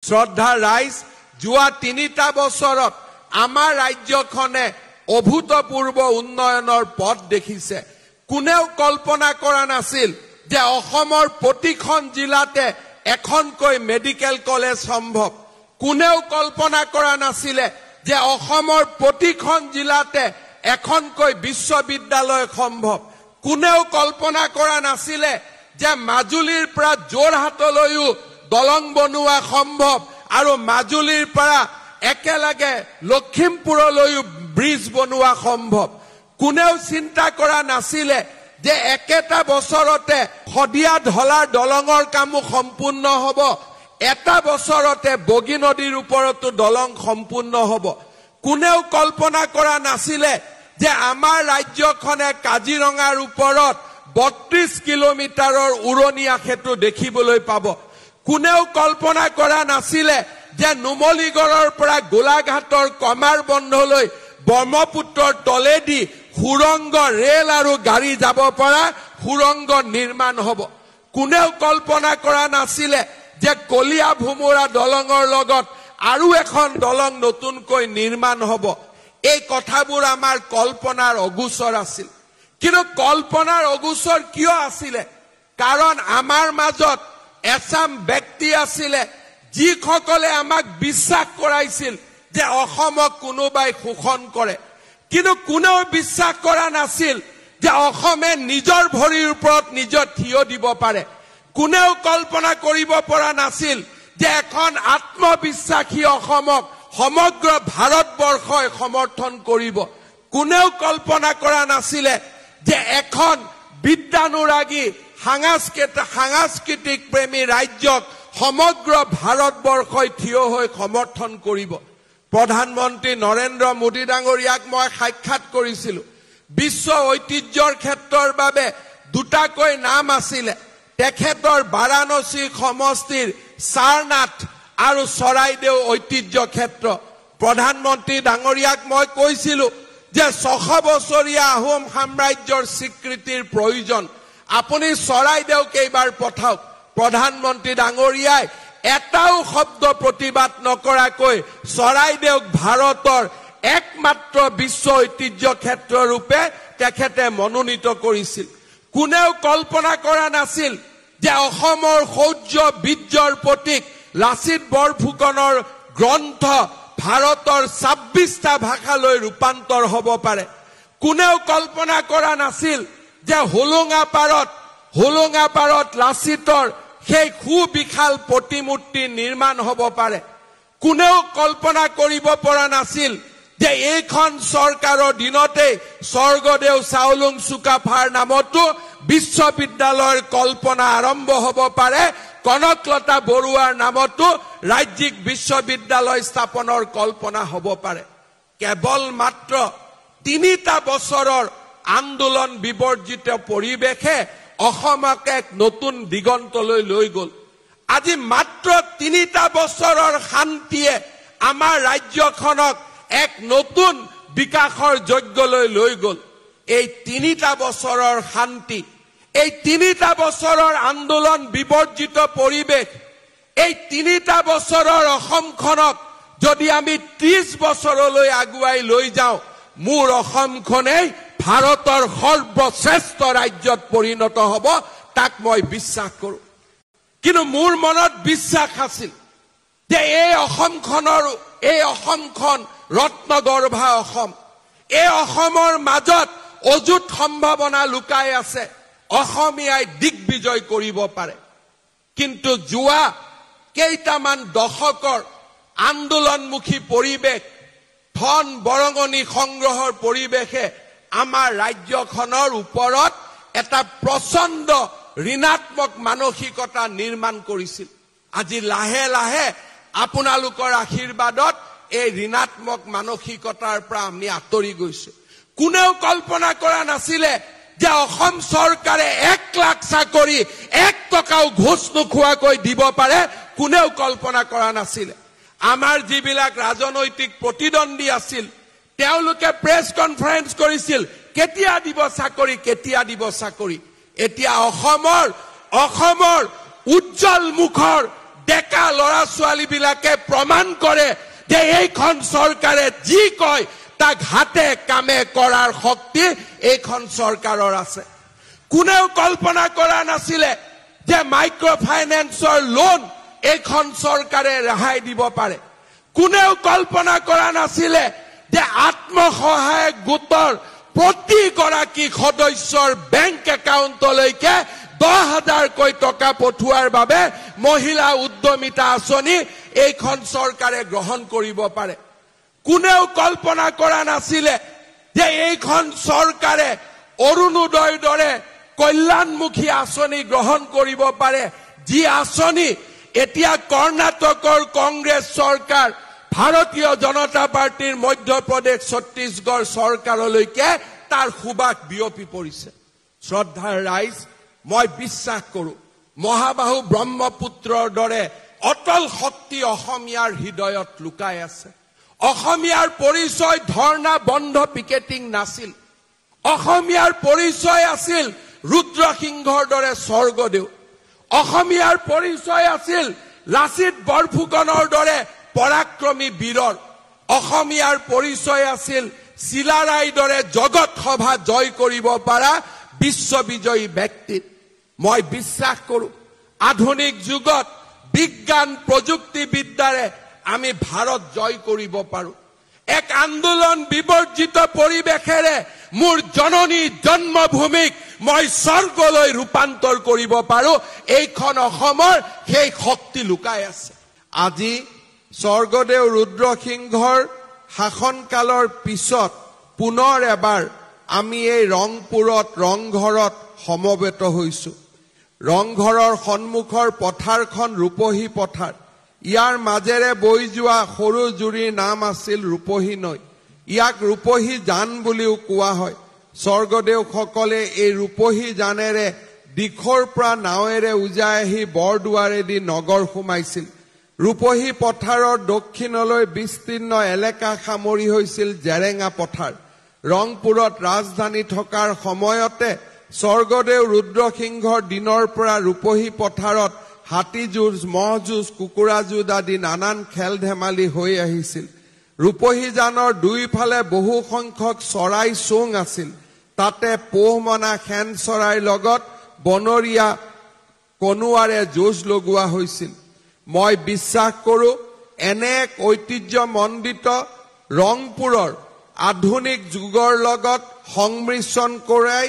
শ্ৰদ্ধা ৰাইজ যোৱা 3টা বছৰত আমাৰ ৰাজ্যখনে অভূতপূৰ্ব উন্নয়নৰ পথ দেখিছে কোনেও কল্পনা কৰা নাছিল যে অসমৰ প্ৰতিখন জিলাতে এখনকৈ মেডিকেল কলেজ সম্ভৱ কোনেও কল্পনা কৰা নাছিল যে অসমৰ প্ৰতিখন জিলাতে এখনকৈ বিশ্ববিদ্যালয় সম্ভৱ কোনেও কল্পনা কৰা নাছিল যে মাজুলীৰ পৰা যোৰহাটলৈও দলং বনোৱা সম্ভৱ আৰু মাজুলীৰ পৰা একেলগে লখিমপুৰলৈও ব্ৰিজ বনোৱা সম্ভৱ কোনেও চিন্তা কৰা নাছিল যে একেটা বছৰতে খদিয়া ঢলাৰ দলঙৰ কামো সম্পূৰ্ণ হ'ব এটা বছৰতে বগী নদীৰ ওপৰতো দলং সম্পূৰ্ণ হ'ব কোনেও কল্পনা কৰা নাছিল যে আমাৰ ৰাজ্যখনে কাজিৰঙাৰ ওপৰত 32 কিলোমিটাৰৰ উৰণীয়া সেতু দেখিবলৈ পাব কোনেও কল্পনা কৰা নাছিল যে নুমলীগড়ৰ পৰা গোলাঘাটৰ কমাৰ বন্ধলৈ ব্ৰহ্মপুত্ৰৰ তলেদি সুৰংগ ৰেল আৰু গাড়ী যাব পৰা সুৰংগ নিৰ্মাণ হ'ব কোনেও কল্পনা কৰা নাছিল যে কলিয়া ভুমুৰা দলঙৰ লগত আৰু এখন দলং নতুনকৈ নিৰ্মাণ হ'ব এই কথাবোৰ আমাৰ কল্পনাৰ অগোচৰ আছিল কিন্তু কল্পনাৰ অগোচৰ কিয় আছিল কাৰণ আমাৰ মাজত এছাম ব্যক্তি আছিল যিসকলে আমাক বিশ্বাস কৰাইছিল যে অসমক কোনোবাই শোষণ কৰে কিন্তু কোনেও বিশ্বাস কৰা নাছিল যে অসমে নিজৰ ভৰিৰ ওপৰত নিজৰ থিয় দিব পাৰে কোনেও কল্পনা কৰিব পৰা নাছিল যে এখন আত্মবিশ্বাসী অসমক সমগ্ৰ ভাৰতবৰ্ষই সমৰ্থন কৰিব কোনেও কল্পনা কৰা নাছিল যে এখন বিদ্যানুৰাগী সাংস্কৃতিক প্ৰেমী ৰাজ্যক সমগ্ৰ ভাৰতবৰ্ষই থিয় হৈ সমৰ্থন কৰিব প্ৰধানমন্ত্ৰী নৰেন্দ্ৰ মোদী ডাঙৰীয়াক মই সাক্ষাৎ কৰিছিলো বিশ্ব ঐতিহ্যৰ ক্ষেত্ৰৰ বাবে দুটাকৈ নাম আছিল তেখেতৰ বাৰাণসী সমষ্টিৰ সাৰনাথ আৰু চৰাইদেউ ঐতিহ্য ক্ষেত্ৰ প্ৰধানমন্ত্ৰী ডাঙৰীয়াক মই কৈছিলো যে 600 বছৰীয়া আহোম সাম্ৰাজ্যৰ স্বীকৃতিৰ প্ৰয়োজন আপুনি চৰাইদেউ কেইবাৰ পঠাওক প্ৰধানমন্ত্ৰী ডাঙৰীয়াই এটাও শব্দ প্ৰতিবাদ নকৰাকৈ চৰাইদেউক ভাৰতৰ একমাত্ৰ বিশ্ব ঐতিহ্য ক্ষেত্ৰ ৰূপে তেখেতে মনোনীত কৰিছিল কোনেও কল্পনা কৰা নাছিল যে অসমৰ শৌৰ্য বীৰ্যৰ প্ৰতীক লাচিত বৰফুকনৰ গ্ৰন্থ ভাৰতৰ 26টা ভাষালৈ ৰূপান্তৰ হ'ব পাৰে কোনেও কল্পনা কৰা নাছিল যে হোলোঙা পাৰত লাচিতৰ সেই সুবিশাল প্ৰতিমূৰ্তি নিৰ্মাণ হ'ব পাৰে কোনেও কল্পনা কৰিব পৰা নাছিল যে এইখন চৰকাৰৰ দিনতে স্বৰ্গদেউ চাওলুং চুকাফাৰ নামতো বিশ্ববিদ্যালয়ৰ কল্পনা আৰম্ভ হ'ব পাৰে কনকলতা বৰুৱাৰ নামতো ৰাজ্যিক বিশ্ববিদ্যালয় স্থাপনৰ কল্পনা হ'ব পাৰে কেৱল মাত্ৰ 3টা বছৰৰ আন্দোলন বিবৰ্জিত পৰিৱেশে অসমক এক নতুন দিগন্তলৈ লৈ গ'ল আজি মাত্ৰ 3টা বছৰৰ শান্তিয়ে আমাৰ ৰাজ্যখনক এক নতুন বিকাশৰ যজ্ঞলৈ লৈ গ'ল এই 3টা বছৰৰ শান্তি এই 3টা বছৰৰ আন্দোলন বিবৰ্জিত পৰিৱেশ এই 3টা বছৰৰ অসমখনক যদি আমি 30 বছৰলৈ আগুৱাই লৈ যাওঁ মোৰ অসমখনেই ভাৰতৰ সৰ্বশ্ৰেষ্ঠ ৰাজ্যত পৰিণত হ'ব তাক মই বিশ্বাস কৰোঁ কিন্তু মোৰ মনত বিশ্বাস আছিল যে এই অসমখন ৰত্নগৰ্ভা অসম এই অসমৰ মাজত অযুত সম্ভাৱনা লুকাই আছে অসমীয়াই দিগ্বিজয় কৰিব পাৰে কিন্তু যোৱা কেইটামান দশকৰ আন্দোলনমুখী পৰিৱেশ ধন বৰঙণি সংগ্ৰহৰ পৰিৱেশে আমাৰ ৰাজ্যখনৰ ওপৰত এটা প্ৰচণ্ড ঋণাত্মক মানসিকতা নিৰ্মাণ কৰিছিল আজি লাহে লাহে আপোনালোকৰ আশীৰ্বাদত এই ঋণাত্মক মানসিকতাৰ পৰা আমি আঁতৰি গৈছো কোনেও কল্পনা কৰা নাছিল যে অসম চৰকাৰে 1 লাখ চাকৰি 1 টকাও ঘোষ নোখোৱাকৈ দিব পাৰে কোনেও কল্পনা কৰা নাছিল আমাৰ যিবিলাক ৰাজনৈতিক প্ৰতিদ্বন্দ্বী আছিল তেওঁলোকে প্ৰেছ কনফাৰেন্স কৰিছিল কেতিয়া দিব চাকৰি এতিয়া অসমৰ উজ্জ্বল মুখৰ ডেকা লৰা ছোৱালীবিলাকে প্ৰমাণ কৰে যে এইখন চৰকাৰে যি কয় তাক হাতে কামে কৰাৰ শক্তি এইখন চৰকাৰৰ আছে। কোনেও কল্পনা কৰা নাছিলে যে মাইক্ৰ ফাইনেন্সৰ লোন এইখন চৰকাৰে ৰেহাই দিব পাৰে। কোনেও কল্পনা কৰা নাছিলে যে আত্মসহায়ক গোটৰ প্ৰতিগৰাকী সদস্যৰ বেংক একাউণ্টলৈকে 10,000কৈ টকা পঠোৱাৰ বাবে মহিলা উদ্যমিতা আঁচনি এইখন চৰকাৰে গ্ৰহণ কৰিব পাৰে। কোনেও কল্পনা কৰা নাছিলে যে এইখন চৰকাৰে অৰুণোদয়ৰ দৰে কল্যাণমুখী আঁচনি গ্ৰহণ কৰিব পাৰে, যি আঁচনি এতিয়া কৰ্ণাটকৰ কংগ্ৰেছ চৰকাৰ, ভাৰতীয় জনতা পাৰ্টিৰ মধ্যপ্ৰদেশ ছত্তীশগড় চৰকাৰলৈকে তাৰ সুবাস বিয়পি পৰিছে। শ্ৰদ্ধাৰ ৰাইজ, মই বিশ্বাস কৰো মহাবাহু ব্ৰহ্মপুত্ৰৰ দৰে অটল শক্তি অসমীয়াৰ হৃদয়ত লুকাই আছে। অসমীয়াৰ পৰিচয় ধৰ্ণা বন্ধ পিকেটিং নাছিল। অসমীয়াৰ পৰিচয় আছিল ৰুদ্ৰসিংহৰ দৰে স্বৰ্গদেউ। অসমীয়াৰ পৰিচয় আছিল লাচিত বৰফুকনৰ দৰে পৰাক্ৰমী বীৰৰ। অসমীয়াৰ পৰিচয় আছিল চিলাৰাইৰ দৰে জগত সভা জয় কৰিব পৰা বিশ্ববিজয়ী ব্যক্তিত। মই বিশ্বাস কৰো আধুনিক যুগত বিজ্ঞান প্ৰযুক্তিবিদ্যাৰে আমি ভাৰত জয় কৰিব পাৰো। এক আন্দোলন বিবৰ্জিত পৰিৱেশেৰে মোৰ জননী জন্মভূমিক মই স্বৰ্গলৈ ৰূপান্তৰ কৰিব পাৰো। এইখন অসমৰ সেই শক্তি লুকাই আছে। আজি স্বৰ্গদেউ ৰুদ্ৰসিংহৰ শাসনকালৰ পিছত পুনৰ এবাৰ আমি এই ৰংপুৰত ৰংঘৰত সমবেত হৈছো। ৰংঘৰৰ সন্মুখৰ পথাৰখন ৰূপহী পথাৰ। ইয়াৰ মাজেৰে বৈ যোৱা সৰু জুৰিৰ নাম আছিল ৰূপহী নৈ। ইয়াক ৰূপহী জান বুলিও কোৱা হয়। স্বৰ্গদেউসকলে এই ৰূপহী জানেৰে দিখৰ পৰা নাৱেৰে উজাই আহি বৰদুৱাৰেদি নগৰ সোমাইছিল। ৰূপহী পথাৰৰ দক্ষিণলৈ বিস্তীৰ্ণ এলেকা সামৰি হৈছিল জেৰেঙা পথাৰ। ৰংপুৰত ৰাজধানী থকাৰ সময়তে স্বৰ্গদেউ ৰুদ্ৰসিংহৰ দিনৰ পৰা ৰূপহী পথাৰত হাতী যুঁজ, মহ যুঁজ, কুকুৰা যুঁজ আদি নানান খেল ধেমালি হৈ আহিছিল। ৰূপহী জানৰ দুইফালে বহু সংখ্যক চৰাই চোং আছিল। তাতে পোহমনা খেন চৰাইৰ লগত বনৰীয়া কনুৱাৰে যুঁজ লগোৱা হৈছিল। মই বিশ্বাস কৰো এনে এক ঐতিহ্যমণ্ডিত ৰংপুৰৰ আধুনিক যুগৰ লগত সংমিশ্ৰণ কৰাই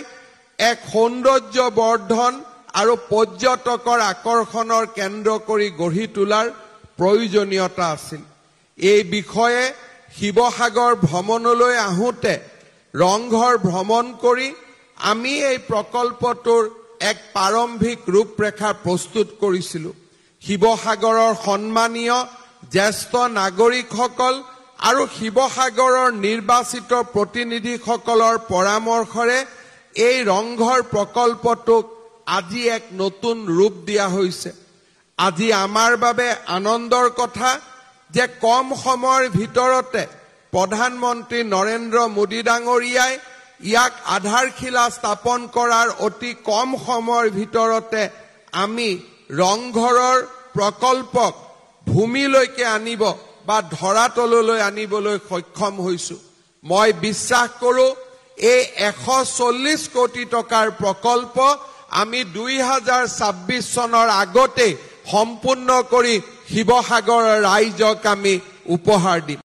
এক সৌন্দৰ্য বৰ্ধন আৰু পৰ্যটকৰ আকৰ্ষণৰ কেন্দ্ৰ কৰি গঢ়ি তোলাৰ প্ৰয়োজনীয়তা আছিল। এই বিষয়ে শিৱসাগৰ ভ্ৰমণলৈ আহোঁতে ৰংঘৰ ভ্ৰমণ কৰি আমি এই প্ৰকল্পটোৰ এক প্ৰাৰম্ভিক ৰূপৰেখা প্ৰস্তুত কৰিছিলো। শিৱসাগৰৰ সন্মানীয় জ্যেষ্ঠ নাগৰিকসকল আৰু শিৱসাগৰৰ নিৰ্বাচিত প্ৰতিনিধিসকলৰ পৰামৰ্শৰে এই ৰংঘৰ প্ৰকল্পটোক আজি এক নতুন ৰূপ দিয়া হৈছে। আজি আমাৰ বাবে আনন্দৰ কথা যে কম সময়ৰ ভিতৰতে প্ৰধানমন্ত্ৰী নৰেন্দ্ৰ মোদী ডাঙৰীয়াই ইয়াক আধাৰশিলা স্থাপন কৰাৰ অতি কম সময়ৰ ভিতৰতে আমি ৰংঘৰৰ প্ৰকল্পক ভূমিলৈকে আনিব বা ধৰাতললৈ আনিবলৈ সক্ষম হৈছো। মই বিশ্বাস কৰো এই 140 কোটি টকাৰ প্ৰকল্প আমি 2026 চনৰ আগতে সম্পূৰ্ণ কৰি শিৱসাগৰৰ ৰাইজক আমি উপহাৰ দিম।